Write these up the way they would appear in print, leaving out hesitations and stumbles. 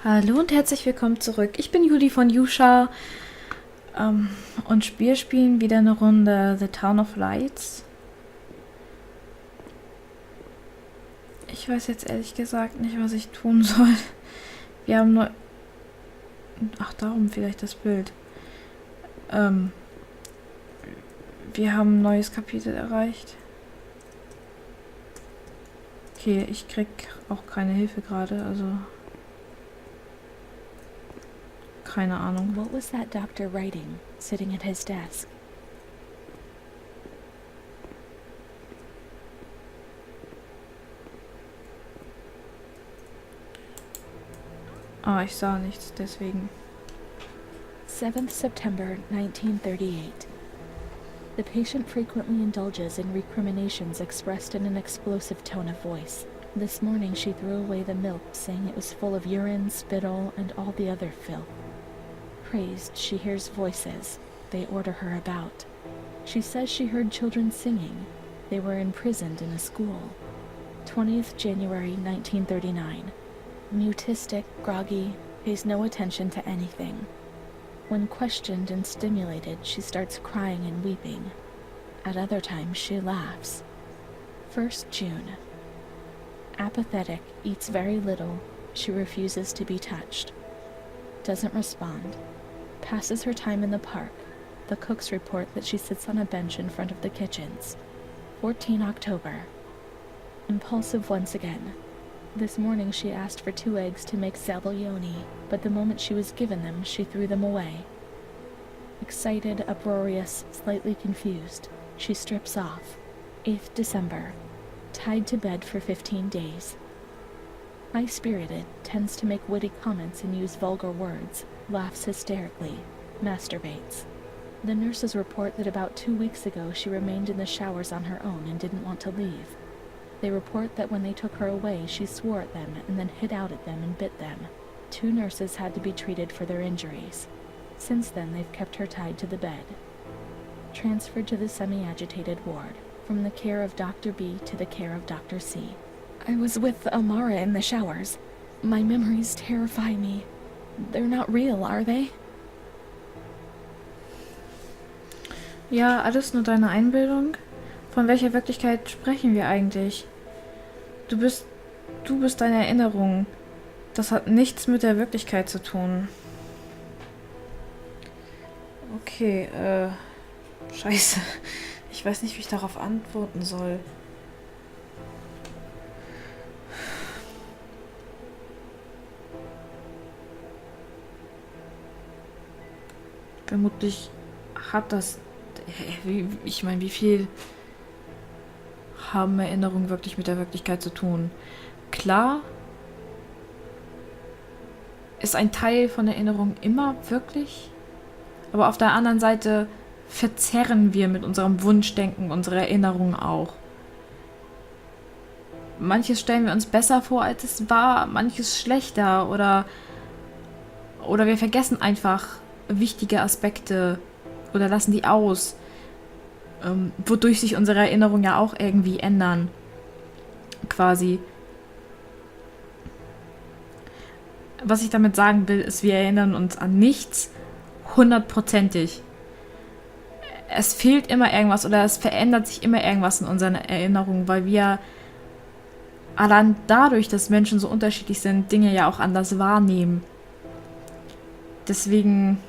Hallo und herzlich willkommen zurück. Ich bin Juli von Yusha und Spiel spielen wieder eine Runde The Town of Lights. Ich weiß jetzt ehrlich gesagt nicht, was ich tun soll. Wir haben nur... Ach, darum vielleicht das Bild. Wir haben ein neues Kapitel erreicht. Okay, ich krieg auch keine Hilfe gerade, also... Keine Ahnung. What was that doctor writing, sitting at his desk? Ah, ich sah nichts, deswegen. 7th September 1938. The patient frequently indulges in recriminations expressed in an explosive tone of voice. This morning she threw away the milk, saying it was full of urine, spittle, and all the other filth. Crazed, she hears voices. They order her about. She says she heard children singing. They were imprisoned in a school. 20th January 1939. Mutistic, groggy, pays no attention to anything. When questioned and stimulated, she starts crying and weeping. At other times, she laughs. 1st June. Apathetic, eats very little. She refuses to be touched. Doesn't respond. Passes her time in the park. The cooks report that she sits on a bench in front of the kitchens. 14 October. Impulsive once again. This morning she asked for 2 eggs to make sabaglioni, but the moment she was given them, she threw them away. Excited, uproarious, slightly confused, she strips off. 8th December. Tied to bed for 15 days. High-spirited, tends to make witty comments and use vulgar words, laughs hysterically, masturbates. The nurses report that about 2 weeks ago she remained in the showers on her own and didn't want to leave. They report that when they took her away, she swore at them and then hit out at them and bit them. 2 nurses had to be treated for their injuries. Since then, they've kept her tied to the bed. Transferred to the semi-agitated ward, from the care of Dr. B to the care of Dr. C. I was with Amara in the showers. My memories terrify me. They're not real, are they? Ja, alles nur deine Einbildung. Von welcher Wirklichkeit sprechen wir eigentlich? Du bist deine Erinnerung. Das hat nichts mit der Wirklichkeit zu tun. Okay, scheiße. Ich weiß nicht, wie ich darauf antworten soll. Vermutlich hat das... Ich meine, wie viel haben Erinnerungen wirklich mit der Wirklichkeit zu tun? Klar ist ein Teil von Erinnerung immer wirklich, aber auf der anderen Seite verzerren wir mit unserem Wunschdenken unsere Erinnerungen auch. Manches stellen wir uns besser vor, als es war, manches schlechter oder wir vergessen einfach wichtige Aspekte oder lassen die aus, wodurch sich unsere Erinnerungen ja auch irgendwie ändern, quasi. Was ich damit sagen will, ist, wir erinnern uns an nichts 100%ig. Es fehlt immer irgendwas oder es verändert sich immer irgendwas in unseren Erinnerungen, weil wir allein dadurch, dass Menschen so unterschiedlich sind, Dinge ja auch anders wahrnehmen. Deswegen,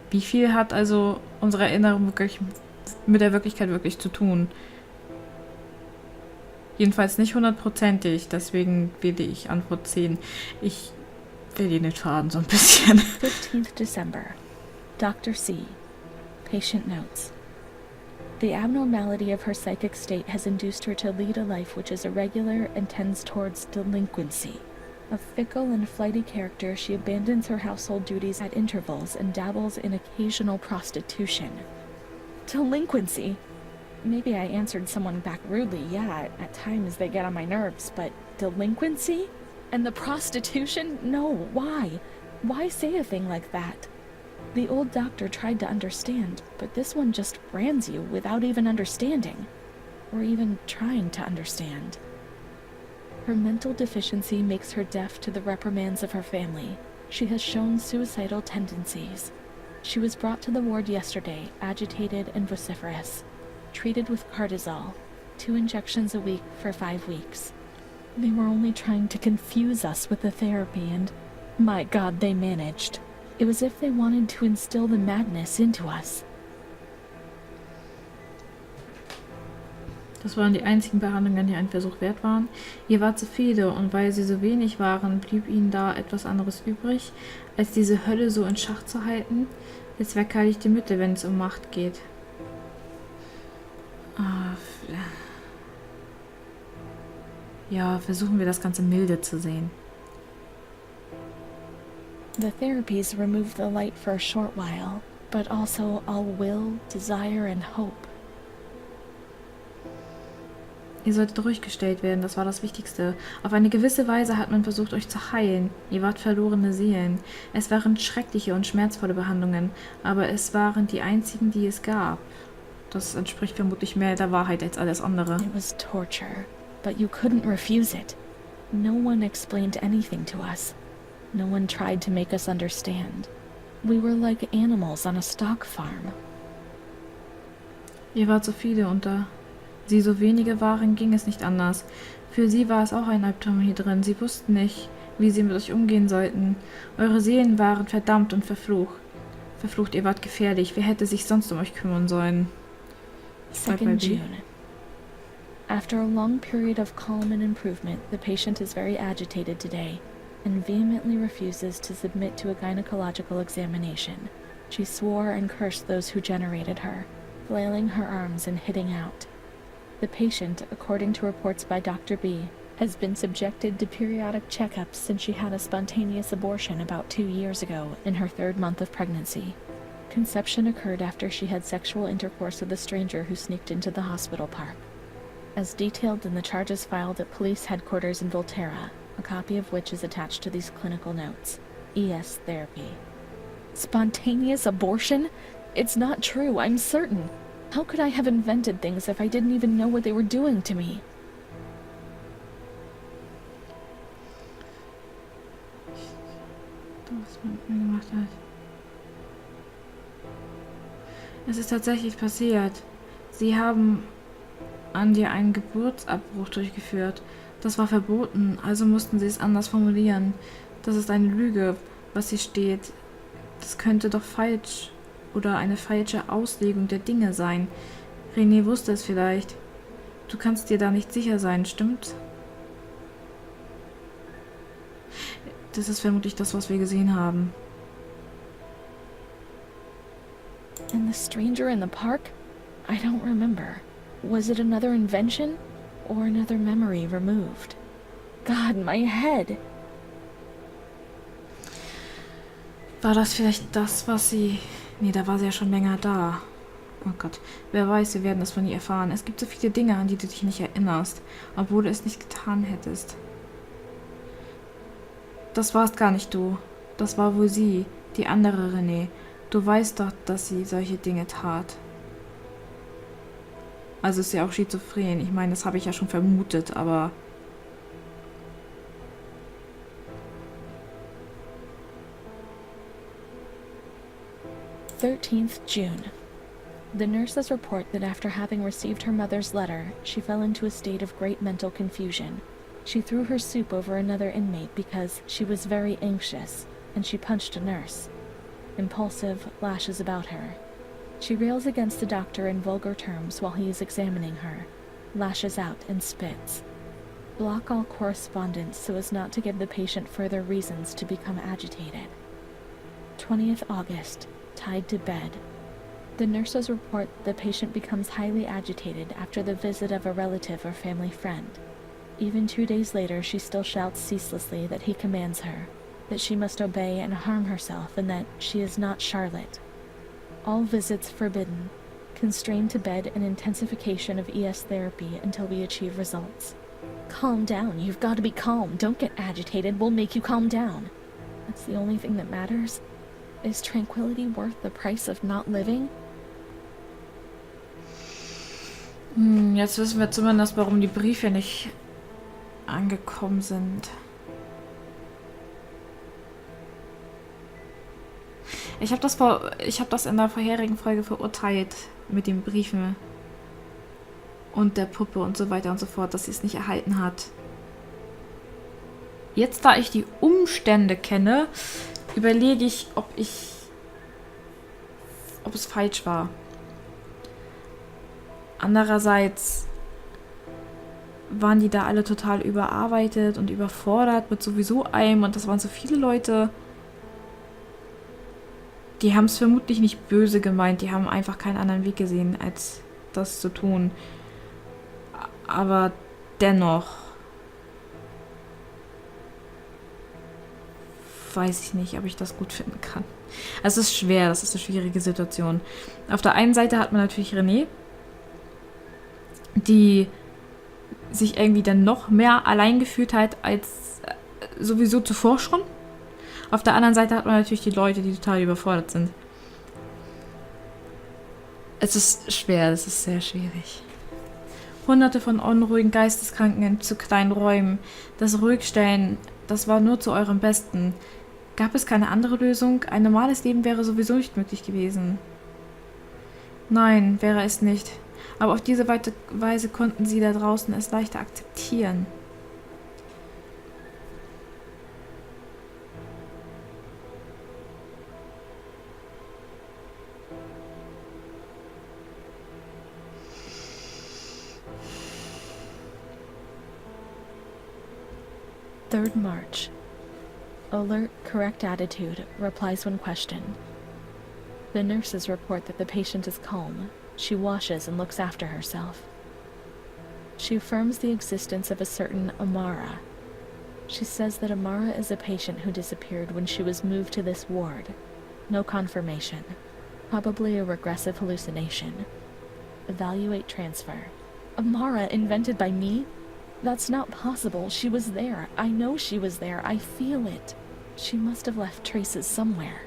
wie viel hat also unsere Erinnerung wirklich mit der Wirklichkeit wirklich zu tun? Jedenfalls nicht 100%ig, deswegen wähle ich Antwort 10. Ich verliere den Faden so ein bisschen. 15th December. Dr. C. Patient notes. The abnormality of her psychic state has induced her to lead a life which is irregular and tends towards delinquency. A fickle and flighty character, she abandons her household duties at intervals and dabbles in occasional prostitution. Delinquency? Maybe I answered someone back rudely. Yeah, at times they get on my nerves, but delinquency? And the prostitution? No, why? Why say a thing like that? The old doctor tried to understand, but this one just brands you without even understanding, or even trying to understand. Her mental deficiency makes her deaf to the reprimands of her family. She has shown suicidal tendencies. She was brought to the ward yesterday, agitated and vociferous, treated with cortisol, 2 injections a week for 5 weeks. They were only trying to confuse us with the therapy, and my God, they managed. It was as if they wanted to instill the madness into us. Das waren die einzigen Behandlungen, die einen Versuch wert waren. Ihr wart so viele, und weil sie so wenig waren, blieb ihnen da etwas anderes übrig, als diese Hölle so in Schach zu halten. Jetzt weghalte ich die Mitte, wenn es um Macht geht. Ja, versuchen wir das Ganze milde zu sehen. The therapies remove the light for a short while, but also all will, desire and hope. Ihr solltet ruhig gestellt werden, das war das Wichtigste. Auf eine gewisse Weise hat man versucht, euch zu heilen. Ihr wart verlorene Seelen. Es waren schreckliche und schmerzvolle Behandlungen, aber es waren die einzigen, die es gab. Das entspricht vermutlich mehr der Wahrheit als alles andere. It was torture, but you couldn't refuse it. No one explained anything to us. No one tried to make us understand. We were like animals on a stock farm. Ihr wart so viele und da sie so wenige waren, ging es nicht anders. Für sie war es auch ein Albtraum hier drin. Sie wussten nicht, wie sie mit euch umgehen sollten. Eure Seelen waren verdammt und verflucht. Verflucht, ihr wart gefährlich. Wer hätte sich sonst um euch kümmern sollen? 2nd June. After a long period of calm and improvement, the patient is very agitated today and vehemently refuses to submit to a gynecological examination. She swore and cursed those who generated her, flailing her arms and hitting out. The patient, according to reports by Dr. B, has been subjected to periodic checkups since she had a spontaneous abortion about 2 years ago in her 3rd month of pregnancy. Conception occurred after she had sexual intercourse with a stranger who sneaked into the hospital park. As detailed in the charges filed at police headquarters in Volterra, a copy of which is attached to these clinical notes. ES therapy. Spontaneous abortion? It's not true, I'm certain. How could I have invented things if I didn't even know what they were doing to me? Was man mit mir gemacht hat. Es ist tatsächlich passiert. Sie haben an dir einen Geburtsabbruch durchgeführt. Das war verboten, also mussten sie es anders formulieren. Das ist eine Lüge, was hier steht. Das könnte doch falsch oder eine falsche Auslegung der Dinge sein. René wusste es vielleicht. Du kannst dir da nicht sicher sein, stimmt's? Das ist vermutlich das, was wir gesehen haben. And the stranger in the park? I don't remember. Was it another invention? Or another memory removed? God, my head! War das vielleicht das, was sie... Nee, da war sie ja schon länger da. Oh Gott, wer weiß, wir werden es von ihr erfahren. Es gibt so viele Dinge, an die du dich nicht erinnerst, obwohl du es nicht getan hättest. Das warst gar nicht du. Das war wohl sie, die andere René. Du weißt doch, dass sie solche Dinge tat. Also ist sie auch schizophren. Ich meine, das habe ich ja schon vermutet, aber... June. The nurses report that after having received her mother's letter, she fell into a state of great mental confusion. She threw her soup over another inmate because she was very anxious, and she punched a nurse. Impulsive, lashes about her. She rails against the doctor in vulgar terms while he is examining her, lashes out and spits. Block all correspondence so as not to give the patient further reasons to become agitated. 20th August. Tied to bed. The nurses report the patient becomes highly agitated after the visit of a relative or family friend. Even 2 days later, she still shouts ceaselessly that he commands her, that she must obey and harm herself, and that she is not Charlotte. All visits forbidden, constrained to bed and intensification of ES therapy until we achieve results. Calm down, you've got to be calm. Don't get agitated, we'll make you calm down. That's the only thing that matters. Is tranquility worth the price of not living? Jetzt wissen wir zumindest, warum die Briefe nicht angekommen sind. Ich habe das in der vorherigen Folge verurteilt mit den Briefen und der Puppe und so weiter und so fort, dass sie es nicht erhalten hat. Jetzt, da ich die Umstände kenne, überlege ich, ob es falsch war. Andererseits waren die da alle total überarbeitet und überfordert mit sowieso allem und das waren so viele Leute. Die haben es vermutlich nicht böse gemeint, die haben einfach keinen anderen Weg gesehen, als das zu tun. Aber dennoch weiß ich nicht, ob ich das gut finden kann. Also es ist schwer, das ist eine schwierige Situation. Auf der einen Seite hat man natürlich René, die sich irgendwie dann noch mehr allein gefühlt hat als sowieso zuvor schon. Auf der anderen Seite hat man natürlich die Leute, die total überfordert sind. Es ist schwer, es ist sehr schwierig. Hunderte von unruhigen Geisteskranken in zu kleinen Räumen. Das Ruhigstellen, das war nur zu eurem Besten. Gab es keine andere Lösung? Ein normales Leben wäre sowieso nicht möglich gewesen. Nein, wäre es nicht. Aber auf diese Weise konnten sie da draußen es leichter akzeptieren. Third March. Alert, correct attitude, replies when questioned. The nurses report that the patient is calm. She washes and looks after herself. She affirms the existence of a certain Amara. She says that Amara is a patient who disappeared when she was moved to this ward. No confirmation. Probably a regressive hallucination. Evaluate transfer. Amara invented by me? That's not possible. She was there. I know she was there. I feel it. She must have left traces somewhere.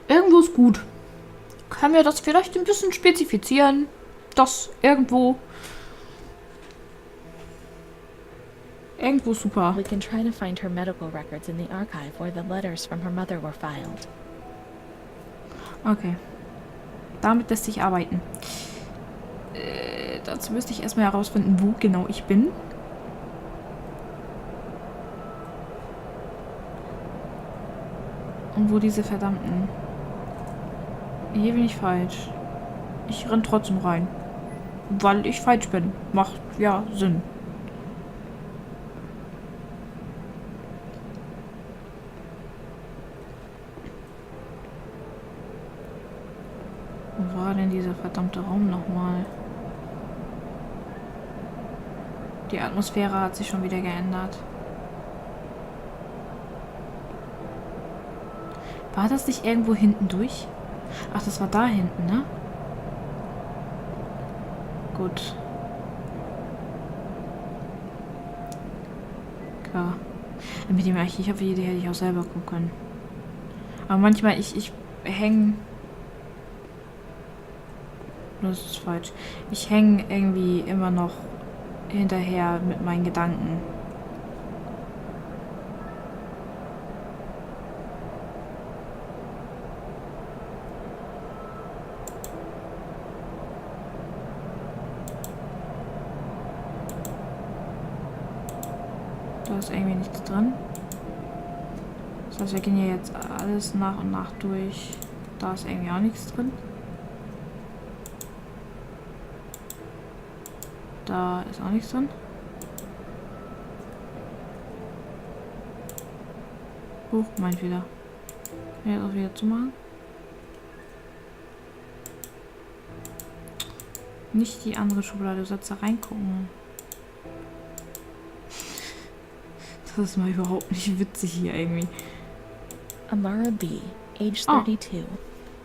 Irgendwo ist gut. Können wir das vielleicht ein bisschen spezifizieren? Das irgendwo. Irgendwo ist super. We can try to find her medical records in the archive where the letters from her mother were filed. Okay. Damit lässt sich arbeiten. Dazu müsste ich erstmal herausfinden, wo genau ich bin. Und wo diese verdammten... Hier bin ich falsch. Ich renn trotzdem rein. Weil ich falsch bin. Macht ja Sinn. Wo war denn dieser verdammte Raum nochmal? Die Atmosphäre hat sich schon wieder geändert. War das nicht irgendwo hinten durch? Ach, das war da hinten, ne? Gut. Klar. Mit dem Archiv hätte ich auch selber gucken können. Aber manchmal, ich hänge... Das ist falsch. Ich hänge irgendwie immer noch hinterher mit meinen Gedanken. Da ist irgendwie nichts drin. Das heißt, wir gehen hier jetzt alles nach und nach durch. Da ist irgendwie auch nichts drin. Da ist auch nichts drin. Huch, mein Fehler. Kann ich jetzt auch wieder zumachen? Nicht die andere Schublade, du sollst da reingucken. Das ist mal überhaupt nicht witzig hier irgendwie. Amara B., age 32,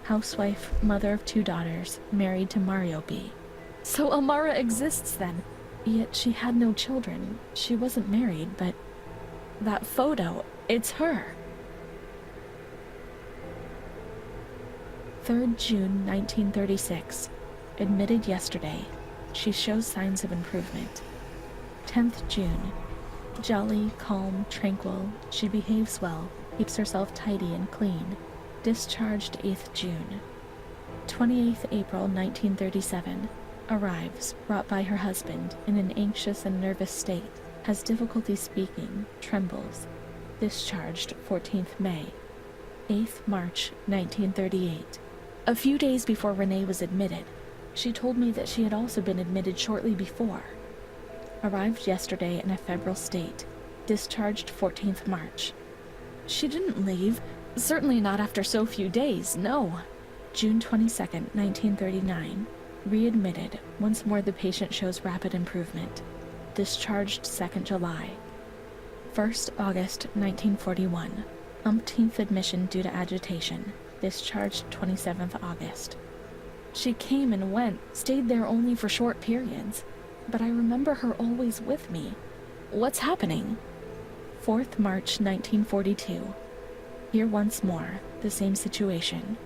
housewife, mother of 2 daughters, married to Mario B. So Amara exists then, yet she had no children. She wasn't married, but that photo, it's her. 3rd June 1936, admitted yesterday. she shows signs of improvement. 10th June. Jolly, calm, tranquil, she behaves well, keeps herself tidy and clean. Discharged 8th June. 28th April 1937. Arrives, brought by her husband, in an anxious and nervous state. Has difficulty speaking, trembles. Discharged 14th May. 8th March 1938. A few days before Renee was admitted, she told me that she had also been admitted shortly before. Arrived yesterday in a febrile state. Discharged 14th March. She didn't leave. Certainly not after so few days, no. June 22nd, 1939. Readmitted. Once more the patient shows rapid improvement. Discharged 2nd July. 1st August, 1941. Umpteenth admission due to agitation. Discharged 27th August. She came and went, stayed there only for short periods. But I remember her always with me. What's happening? 4th March 1942. Here once more, the same situation.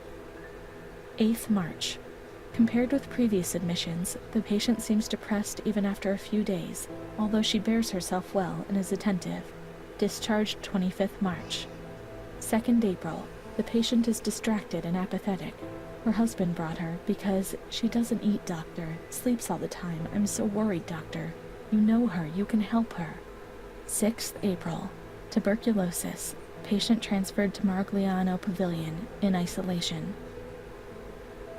8th March. Compared with previous admissions, the patient seems depressed even after a few days, although she bears herself well and is attentive. Discharged 25th March. 2nd April. The patient is distracted and apathetic. Her husband brought her because she doesn't eat, doctor. Sleeps all the time. I'm so worried, doctor. You know her. You can help her. 6th April. Tuberculosis. Patient transferred to Marigliano Pavilion in isolation.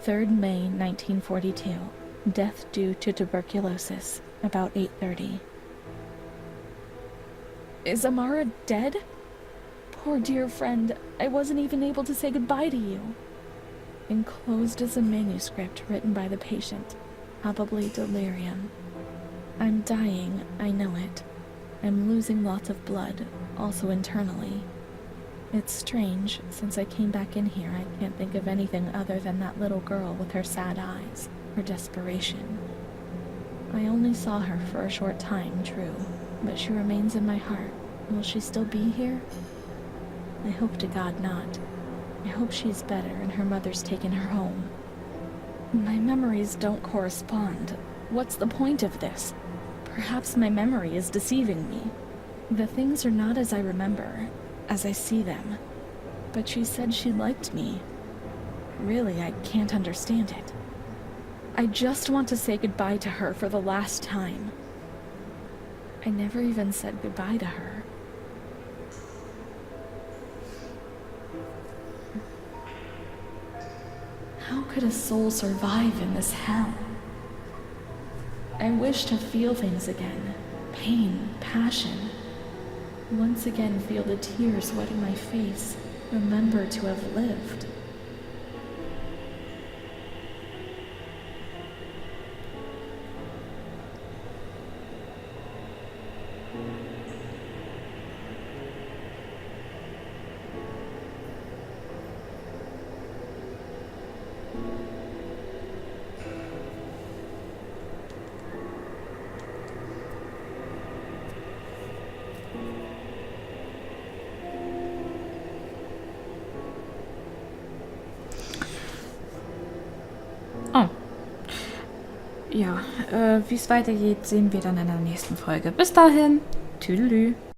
3rd May 1942. Death due to tuberculosis. About 8:30. Is Amara dead? Poor dear friend. I wasn't even able to say goodbye to you. Enclosed is a manuscript written by the patient. Probably delirium. I'm dying, I know it. I'm losing lots of blood, also internally. It's strange, since I came back in here I can't think of anything other than that little girl with her sad eyes, her desperation. I only saw her for a short time, true, but she remains in my heart. Will she still be here? I hope to God not. I hope she's better and her mother's taken her home. My memories don't correspond. What's the point of this? Perhaps my memory is deceiving me. The things are not as I remember, as I see them. But she said she liked me. Really, I can't understand it. I just want to say goodbye to her for the last time. I never even said goodbye to her. How could a soul survive in this hell? I wish to feel things again. Pain, passion. Once again feel the tears wetting my face. Remember to have lived. Oh. Ja, wie es weitergeht, sehen wir dann in der nächsten Folge. Bis dahin. Tüdelü.